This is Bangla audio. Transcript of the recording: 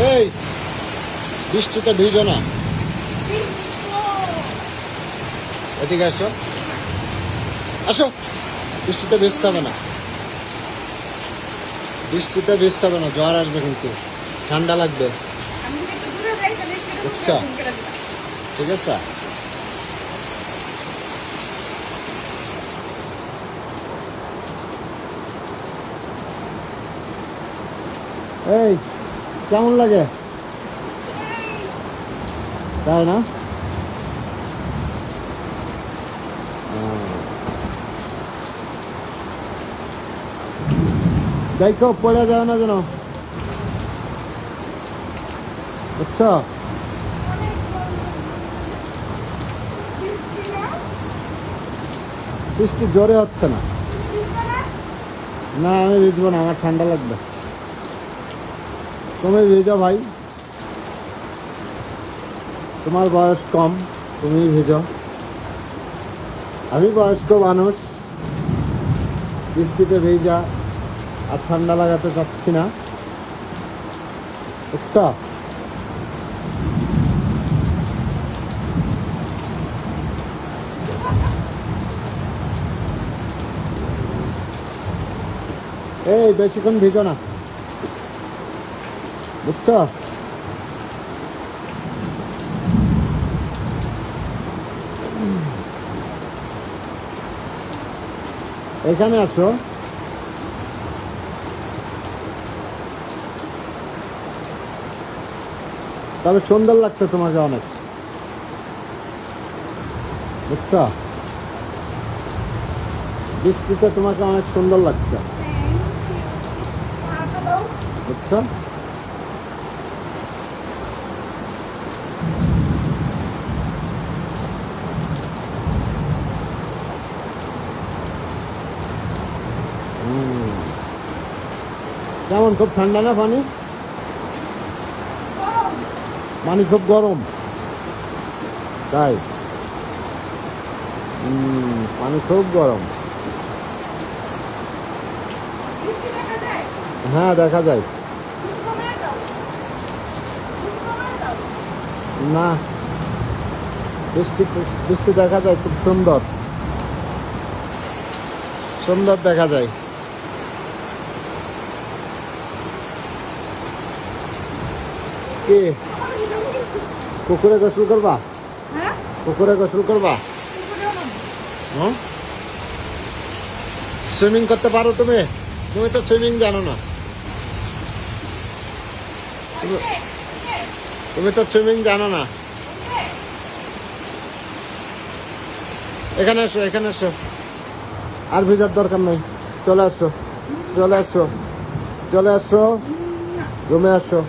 এই বৃষ্টিতে ভিজো না, এদিকে আসো, আসো। বৃষ্টিতে ভিজতে হবে না, বৃষ্টিতে ভিজতে হবে না, জ্বর আসবে কিন্তু, ঠান্ডা লাগবে। বুঝছো? ঠিক আছে। এই কেমন লাগে তাই না? দেখো পড়ে যাও না যেন, বুঝছো? বৃষ্টি জোরে হচ্ছে না। না আমি ভিজবো না, আমার ঠান্ডা লাগবে। তুমি ভিজো ভাই, তোমার বয়স কম, তুমি ভিজো। আমি বয়স্ক মানুষ, বৃষ্টিতে ভিজা আর ঠান্ডা লাগাতে চাচ্ছি না, বুঝছো? এই বেশিক্ষণ ভিজো না, বুঝছো? এখানে আসো, তবে সুন্দর লাগছে তোমাকে অনেক, বুঝছো? বৃষ্টিতে তোমাকে অনেক সুন্দর লাগছে, বুঝছো? কেমন, খুব ঠান্ডা না পানি? পানি খুব গরম তাই? পানি খুব গরম। হ্যাঁ দেখা যায়। না, বৃষ্টি বৃষ্টি দেখা যায়, খুব সুন্দর সুন্দর দেখা যায়। কি পুকুরে গোসল করবা? পুকুরে গোসল করবা? হ্যাঁ, সুইমিং করতে পারো তুমি? তুমি তো সুইমিং জানো না, তুমি তো সুইমিং জানো না। এখানে আসো, এখানে আসো, আর ভিজার দরকার নেই। চলে আসো, চলে আসো, চলে আসো, রুমে আসো।